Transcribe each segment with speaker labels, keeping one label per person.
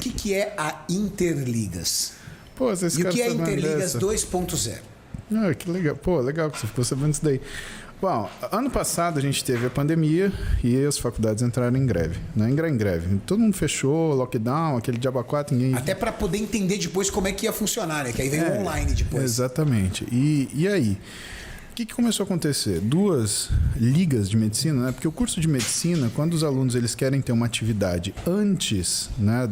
Speaker 1: que é a Interligas?
Speaker 2: Pô, vocês
Speaker 1: E o que é a
Speaker 2: sabendo
Speaker 1: Interligas
Speaker 2: dessa?
Speaker 1: 2.0?
Speaker 2: Ah, que legal. Pô, legal que você ficou sabendo disso daí. Bom, ano passado a gente teve a pandemia e as faculdades entraram em greve, né? Em greve. Todo mundo fechou, lockdown, aquele diabo a quatro, ninguém...
Speaker 1: Até para poder entender depois como é que ia funcionar, né? Que aí veio o online depois.
Speaker 2: Exatamente. E aí? O que começou a acontecer? Duas ligas de medicina, né? Porque o curso de medicina, quando os alunos eles querem ter uma atividade antes, né,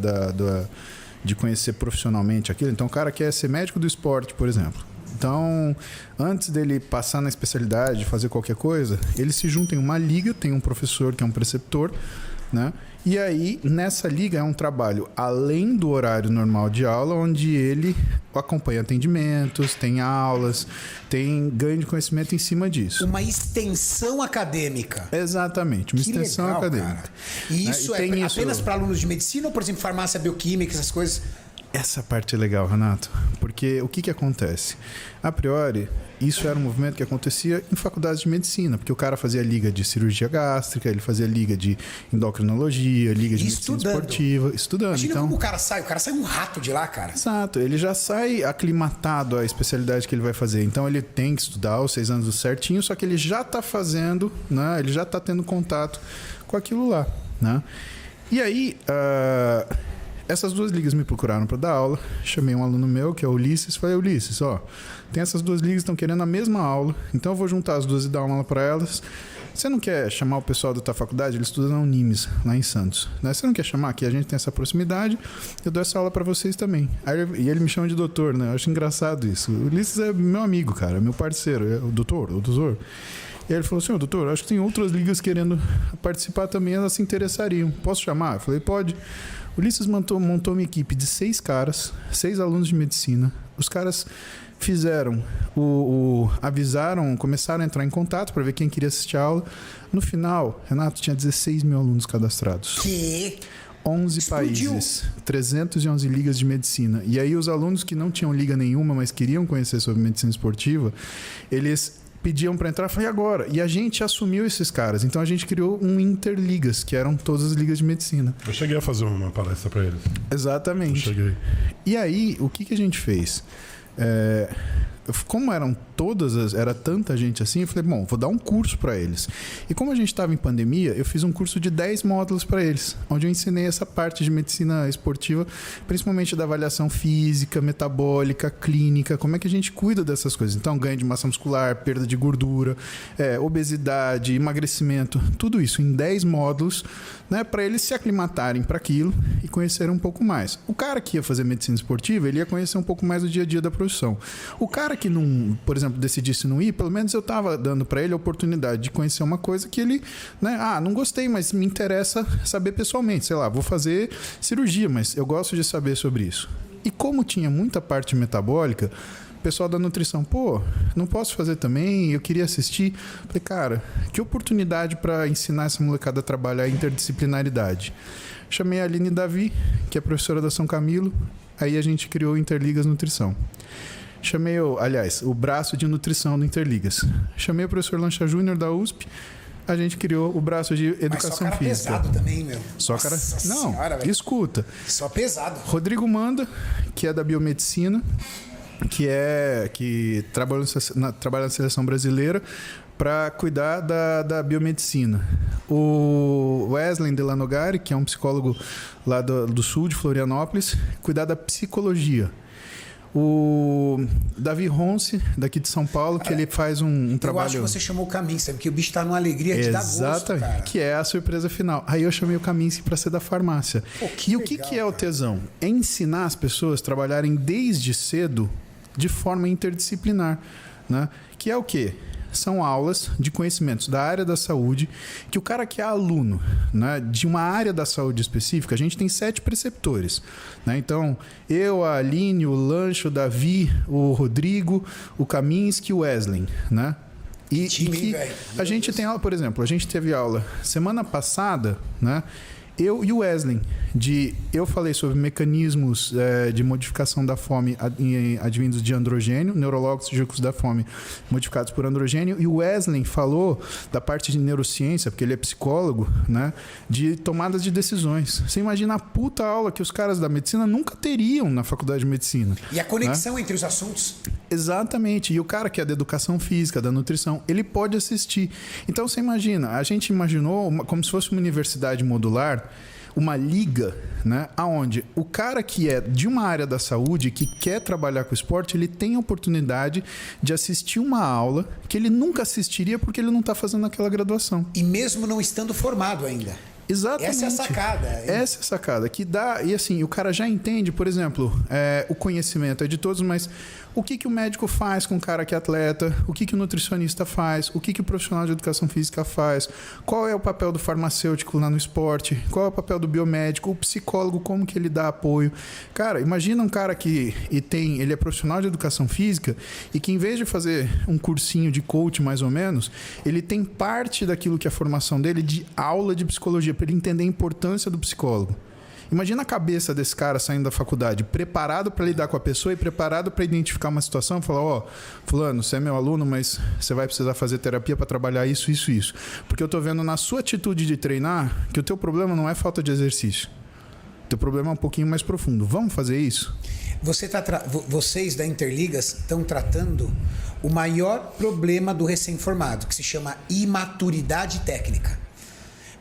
Speaker 2: de conhecer profissionalmente aquilo, então o cara quer ser médico do esporte, por exemplo. Então, antes dele passar na especialidade, fazer qualquer coisa, ele se junta em uma liga, tem um professor que é um preceptor, né? E aí, nessa liga é um trabalho além do horário normal de aula, onde ele acompanha atendimentos, tem aulas, tem ganho de conhecimento em cima disso.
Speaker 1: Uma extensão acadêmica.
Speaker 2: Exatamente, uma extensão
Speaker 1: legal,
Speaker 2: acadêmica.
Speaker 1: Cara. E isso
Speaker 2: e
Speaker 1: é apenas para alunos de medicina ou, por exemplo, farmácia bioquímica, essas coisas?
Speaker 2: Essa parte é legal, Renato, porque o que acontece? A priori, isso era um movimento que acontecia em faculdades de medicina, porque o cara fazia liga de cirurgia gástrica, ele fazia liga de endocrinologia, liga de medicina esportiva, estudando.
Speaker 1: Imagina
Speaker 2: então,
Speaker 1: como o cara sai um rato de lá, cara.
Speaker 2: Exato, ele já sai aclimatado à especialidade que ele vai fazer, então ele tem que estudar os 6 anos certinho, só que ele já está fazendo, né? Ele já está tendo contato com aquilo lá, né? E aí... essas duas ligas me procuraram para dar aula. Chamei um aluno meu, que é o Ulisses. Falei, Ulisses, ó, tem essas duas ligas que estão querendo a mesma aula. Então eu vou juntar as duas e dar uma aula para elas. Você não quer chamar o pessoal da tua faculdade? Ele estuda na Unimes, lá em Santos. Né? Você não quer chamar? Aqui a gente tem essa proximidade. Eu dou essa aula para vocês também. E ele me chama de doutor, né? Eu acho engraçado isso. O Ulisses é meu amigo, cara. Meu parceiro. É o doutor. E ele falou assim, doutor, acho que tem outras ligas querendo participar também. Elas se interessariam. Posso chamar? Eu falei, pode. O Ulisses montou uma equipe de 6 caras, 6 alunos de medicina. Os caras fizeram, avisaram, começaram a entrar em contato para ver quem queria assistir a aula. No final, Renato, tinha 16 mil alunos cadastrados.
Speaker 1: Que?
Speaker 2: 11
Speaker 1: Explodiu.
Speaker 2: países, 311 ligas de medicina. E aí os alunos que não tinham liga nenhuma, mas queriam conhecer sobre medicina esportiva, eles pediam para entrar, eu falei, agora? E a gente assumiu esses caras. Então a gente criou um Interligas, que eram todas as ligas de medicina.
Speaker 3: Eu cheguei a fazer uma palestra para eles.
Speaker 2: Exatamente.
Speaker 3: Eu cheguei.
Speaker 2: E aí, o que a gente fez? Como era tanta gente assim, eu falei, bom, vou dar um curso para eles. E como a gente estava em pandemia, eu fiz um curso de 10 módulos para eles, onde eu ensinei essa parte de medicina esportiva, principalmente da avaliação física, metabólica, clínica, como é que a gente cuida dessas coisas. Então, ganho de massa muscular, perda de gordura, obesidade, emagrecimento, tudo isso em 10 módulos, né, para eles se aclimatarem para aquilo e conhecerem um pouco mais. O cara que ia fazer medicina esportiva, ele ia conhecer um pouco mais do dia a dia da profissão. O cara que não, por exemplo, decidisse não ir, pelo menos eu estava dando para ele a oportunidade de conhecer uma coisa que ele, né, não gostei, mas me interessa saber pessoalmente, sei lá, vou fazer cirurgia, mas eu gosto de saber sobre isso. E como tinha muita parte metabólica, o pessoal da nutrição, não posso fazer também, eu queria assistir. Falei, cara, que oportunidade para ensinar essa molecada a trabalhar a interdisciplinaridade. Chamei a Aline Davi, que é professora da São Camilo, aí a gente criou o Interligas Nutrição. Chamei o braço de nutrição do Interligas. Chamei o professor Lancha Júnior da USP. A gente criou o braço de educação física.
Speaker 1: Pesado também, meu.
Speaker 2: Só cara. Não,
Speaker 1: senhora,
Speaker 2: escuta.
Speaker 1: Só pesado.
Speaker 2: Rodrigo Manda, que é da biomedicina, que trabalha na seleção brasileira para cuidar da biomedicina. O Wesley Delanogari, que é um psicólogo lá do sul de Florianópolis, cuidar da psicologia. O Davi Ronce, daqui de São Paulo, que ele faz um trabalho...
Speaker 1: Eu acho que você chamou o Kaminski, porque o bicho tá numa alegria de dar gosto,
Speaker 2: Exatamente,
Speaker 1: cara.
Speaker 2: que é a surpresa final. Aí eu chamei o Kaminski para ser da farmácia. E o que é o tesão? É ensinar as pessoas a trabalharem desde cedo de forma interdisciplinar, né? Que é o quê? São aulas de conhecimentos da área da saúde, que o cara que é aluno, né, de uma área da saúde específica, a gente tem 7 preceptores. Né? Então, eu, a Aline, o Lancho, o Davi, o Rodrigo, o Kaminski e o Wesley. Né? A gente tem aula, por exemplo, a gente teve aula semana passada, né? Eu e o Wesley, eu falei sobre mecanismos de modificação da fome advindos de androgênio, neurológicos da fome modificados por androgênio, e o Wesley falou da parte de neurociência, porque ele é psicólogo, né, de tomadas de decisões. Você imagina a puta aula que os caras da medicina nunca teriam na faculdade de medicina.
Speaker 1: E a conexão entre os assuntos.
Speaker 2: Exatamente. E o cara que é da educação física, da nutrição, ele pode assistir. Então você imagina, a gente imaginou como se fosse uma universidade modular, uma liga, né, onde o cara que é de uma área da saúde, que quer trabalhar com esporte, ele tem a oportunidade de assistir uma aula que ele nunca assistiria porque ele não está fazendo aquela graduação.
Speaker 1: E mesmo não estando formado ainda.
Speaker 2: Exatamente.
Speaker 1: Essa é a sacada.
Speaker 2: Essa é a sacada. Que dá. E assim, o cara já entende, por exemplo, o conhecimento é de todos, mas o que o médico faz com o cara que é atleta, o que o nutricionista faz, o que o profissional de educação física faz, qual é o papel do farmacêutico lá no esporte, qual é o papel do biomédico, o psicólogo, como que ele dá apoio. Cara, imagina um cara que ele é profissional de educação física e que em vez de fazer um cursinho de coach mais ou menos, ele tem parte daquilo que é a formação dele de aula de psicologia, para ele entender a importância do psicólogo. Imagina a cabeça desse cara saindo da faculdade, preparado para lidar com a pessoa e preparado para identificar uma situação e falar, fulano, você é meu aluno, mas você vai precisar fazer terapia para trabalhar isso, isso, isso. Porque eu tô vendo na sua atitude de treinar que o teu problema não é falta de exercício. O teu problema é um pouquinho mais profundo. Vamos fazer isso?
Speaker 1: Vocês da Interligas estão tratando o maior problema do recém-formado, que se chama imaturidade técnica.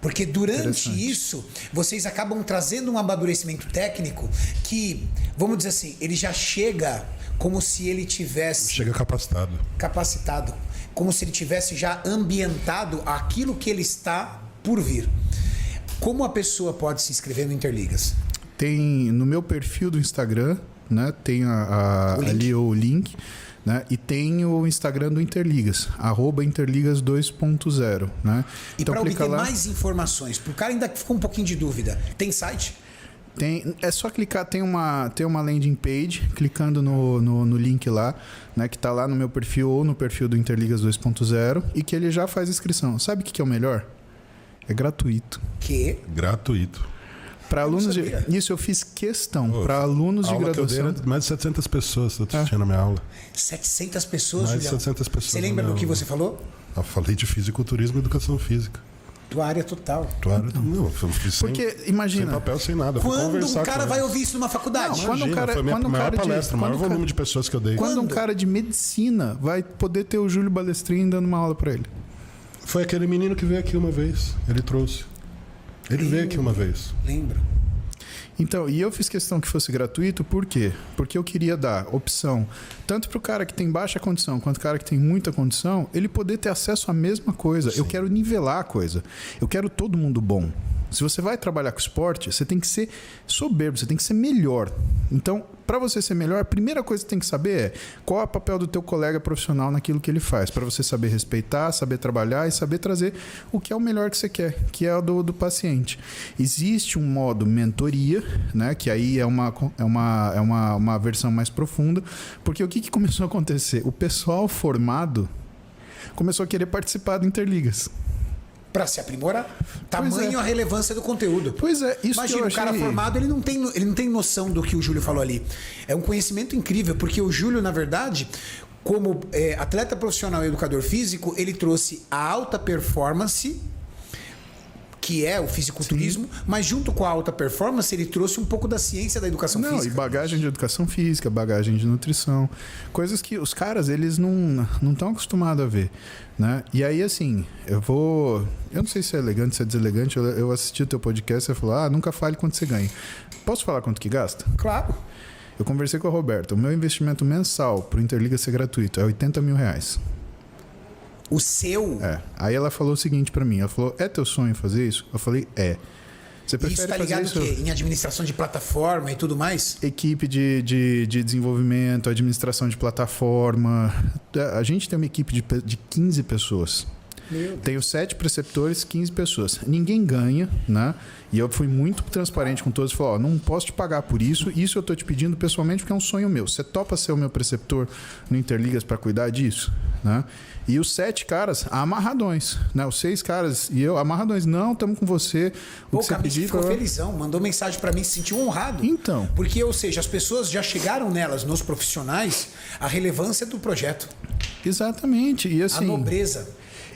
Speaker 1: Porque durante isso, vocês acabam trazendo um amadurecimento técnico que, vamos dizer assim, ele já chega como se ele tivesse...
Speaker 3: Chega capacitado.
Speaker 1: Capacitado. Como se ele tivesse já ambientado aquilo que ele está por vir. Como a pessoa pode se inscrever no Interligas?
Speaker 2: Tem no meu perfil do Instagram, né? Tem ali o link. Né? E tem o Instagram do Interligas, @Interligas 2.0. Né?
Speaker 1: E então, para obter mais informações, para o cara ainda ficou um pouquinho de dúvida, tem site?
Speaker 2: É só clicar, tem uma landing page, clicando no link lá, né, que está lá no meu perfil ou no perfil do Interligas 2.0 e que ele já faz inscrição. Sabe o que é o melhor? É gratuito.
Speaker 3: Gratuito.
Speaker 2: Para alunos isso eu fiz questão. Para alunos de graduação.
Speaker 3: Mais de 700 pessoas assistindo a minha aula.
Speaker 1: 700 pessoas,
Speaker 3: Mais de 700 pessoas.
Speaker 1: Você lembra do que você falou?
Speaker 3: Eu falei de fisiculturismo e educação física.
Speaker 1: Tua área total.
Speaker 3: Não,
Speaker 2: porque imagina.
Speaker 3: Sem papel, sem nada.
Speaker 1: Quando um cara vai ouvir isso numa faculdade?
Speaker 3: Quando um cara, foi minha maior palestra, o maior volume de pessoas que eu dei.
Speaker 2: Quando um cara de medicina vai poder ter o Júlio Balestrin dando uma aula para ele?
Speaker 3: Foi aquele menino que veio aqui uma vez. Ele trouxe. Ele veio aqui uma vez.
Speaker 1: Lembro.
Speaker 2: Então, e eu fiz questão que fosse gratuito, por quê? Porque eu queria dar opção, tanto para o cara que tem baixa condição, quanto o cara que tem muita condição, ele poder ter acesso à mesma coisa. Sim. Eu quero nivelar a coisa. Eu quero todo mundo bom. Se você vai trabalhar com esporte, você tem que ser soberbo, você tem que ser melhor. Então, para você ser melhor, a primeira coisa que você tem que saber é qual é o papel do teu colega profissional naquilo que ele faz, para você saber respeitar, saber trabalhar e saber trazer o que é o melhor que você quer, que é o do paciente. Existe um modo mentoria, né, que aí é uma versão mais profunda, porque o que começou a acontecer? O pessoal formado começou a querer participar do Interligas.
Speaker 1: Para se aprimorar. Tamanho a relevância do conteúdo.
Speaker 2: Pois é, isso.
Speaker 1: Imagina, o cara formado, ele não tem noção do que o Júlio falou ali. É um conhecimento incrível, porque o Júlio, na verdade, como atleta profissional e educador físico, ele trouxe a alta performance, que é o fisiculturismo, sim, mas junto com a alta performance, ele trouxe um pouco da ciência da educação física.
Speaker 2: E bagagem de educação física, bagagem de nutrição, coisas que os caras, eles não estão acostumados a ver, né? E aí, assim, eu não sei se é elegante, se é deselegante, eu assisti o teu podcast e você falou, nunca fale quanto você ganha. Posso falar quanto que gasta?
Speaker 1: Claro.
Speaker 2: Eu conversei com a Roberta, o meu investimento mensal pro Interliga ser gratuito é R$80 mil.
Speaker 1: O seu?
Speaker 2: Aí ela falou o seguinte pra mim, ela falou, é teu sonho fazer isso? Eu falei, é. Você prefere
Speaker 1: isso tá ligado
Speaker 2: fazer
Speaker 1: isso? Em administração de plataforma e tudo mais?
Speaker 2: Equipe de desenvolvimento, administração de plataforma. A gente tem uma equipe de 15 pessoas. Tenho 7 preceptores, 15 pessoas. Ninguém ganha, né? E eu fui muito transparente com todos. Falei, ó, não posso te pagar por isso. Isso eu tô te pedindo pessoalmente porque é um sonho meu. Você topa ser o meu preceptor no Interligas para cuidar disso, né? E os 7 caras amarradões, né? Os 6 caras e eu amarradões. Não, estamos com você.
Speaker 1: O Camille ficou felizão, mandou mensagem para mim, se sentiu honrado.
Speaker 2: Então.
Speaker 1: Porque, ou seja, as pessoas já chegaram nelas, nos profissionais, a relevância do projeto.
Speaker 2: Exatamente. E assim,
Speaker 1: a nobreza.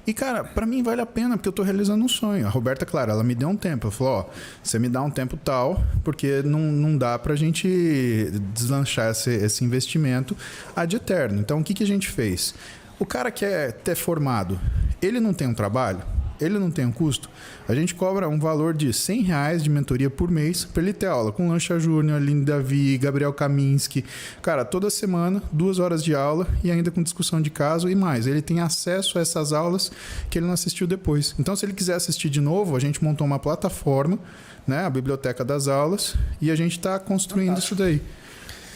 Speaker 2: E, cara, pra mim vale a pena, porque eu tô realizando um sonho. A Roberta, claro, ela me deu um tempo. Ela falou, ó, você me dá um tempo tal, porque não dá pra gente deslanchar esse investimento ad eterno. Então, o que a gente fez? O cara quer ter formado, ele não tem um trabalho, ele não tem um custo, a gente cobra um valor de R$100 de mentoria por mês para ele ter aula com Lancha Júnior, Aline Davi, Gabriel Kaminski. Cara, toda semana, 2 horas de aula e ainda com discussão de caso e mais. Ele tem acesso a essas aulas que ele não assistiu depois. Então, se ele quiser assistir de novo, a gente montou uma plataforma, né, a Biblioteca das Aulas, e a gente está construindo isso daí.